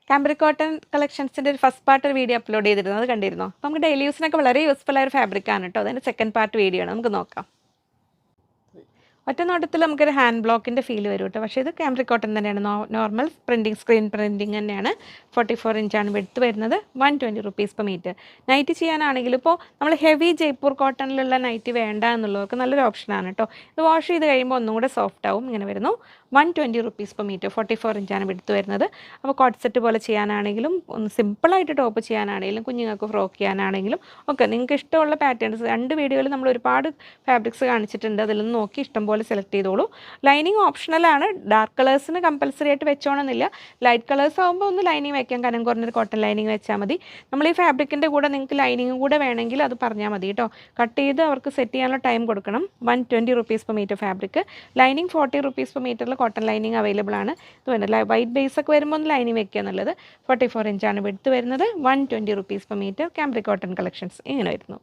Cambric cotton കളക്ഷൻസിൻ്റെ ഒരു first part ഒരു video upload ചെയ്തിരുന്നു. അത് കണ്ടിരുന്നോ? അപ്പോൾ നമുക്ക് ഡെയിലി യൂസിനൊക്കെ വളരെ യൂസ്ഫുൾ ആയ ഒരു ഫാബ്രിക്കാണ് കേട്ടോ. അതിൻ്റെ സെക്കൻഡ് പാർട്ട് വീഡിയോ ആണ്, നമുക്ക് നോക്കാം. ഒറ്റ നോട്ടത്തിൽ നമുക്കൊരു ഹാൻഡ് ബ്ലോക്കിൻ്റെ ഫീൽ വരും കേട്ടോ. പക്ഷേ ഇത് കാംബ്രിക് കോട്ടൺ തന്നെയാണ്. നോർമൽ പ്രിൻറ്റിങ്, സ്ക്രീൻ പ്രിൻറ്റിങ് തന്നെയാണ്. 44 ഇഞ്ചാണ് വിഡ്ത്ത് വരുന്നത്. 120 റുപ്പീസ് പെർ മീറ്റർ. നൈറ്റ് ചെയ്യാനാണെങ്കിൽ ഇപ്പോൾ നമ്മൾ ഹെവി ജയ്പൂർ കോട്ടണിലുള്ള നൈറ്റ് വേണ്ട എന്നുള്ളവർക്ക് നല്ലൊരു ഓപ്ഷനാണ് കേട്ടോ. ഇത് വാഷ് ചെയ്ത് കഴിയുമ്പോൾ ഒന്നും കൂടെ സോഫ്റ്റ് ആവും. ഇങ്ങനെ വരുന്നു. 120 റുപ്പീസ് പെർ മീറ്റർ. 44 ഇഞ്ചാണ് വിഡ്ത്ത് വരുന്നത്. അപ്പോൾ കോട്ട് സെറ്റ് പോലെ ചെയ്യാനാണെങ്കിലും ഒന്ന് സിമ്പിളായിട്ട് ടോപ്പ് ചെയ്യാനാണെങ്കിലും കുഞ്ഞുങ്ങൾക്ക് ഫ്രോക്ക് ചെയ്യാനാണെങ്കിലും ഒക്കെ നിങ്ങൾക്ക് ഇഷ്ടമുള്ള പാറ്റേൺസ് 2 വീഡിയോയിൽ നമ്മൾ ഒരുപാട് ഫാബ്രിക്സ് കാണിച്ചിട്ടുണ്ട്. അതിൽ നിന്ന് നോക്കി ഇഷ്ടംപോലെ സെലക്ട് ചെയ്തോളൂ. ലൈനിങ് ഓപ്ഷണലാണ്. ഡാർക്ക് കളേഴ്സിന് കമ്പൽസറി ആയിട്ട് വെച്ചോണമെന്നില്ല. ലൈറ്റ് കളേഴ്സ് ആകുമ്പോൾ ഒന്ന് ലൈനിങ് വെക്കാം. കനം കുറഞ്ഞൊരു കോട്ടൺ ലൈനിങ് വെച്ചാൽ മതി. നമ്മൾ ഈ ഫാബ്രിക്കിൻ്റെ കൂടെ നിങ്ങൾക്ക് ലൈനിങ്ങും കൂടെ വേണമെങ്കിൽ അത് പറഞ്ഞാൽ മതി കേട്ടോ. കട്ട് ചെയ്ത് അവർക്ക് സെറ്റ് ചെയ്യാനുള്ള ടൈം കൊടുക്കണം. 120 rupees per metre fabric. Lining 40 rupees per മീറ്ററിൽ കോട്ടൺ ലൈനിങ് അവൈലബിൾ ആണ്. ഇത് വേണ്ട വൈറ്റ് ബേസ് ഒക്കെ വരുമ്പോൾ ഒന്ന് ലൈനിങ് വെക്കുക എന്നുള്ളത്. 44 ഇഞ്ചാണ് വിഡ്ത്ത് വരുന്നത്. 120 rupees per metre. Cambric cotton collections ഇങ്ങനെ വരുന്നു.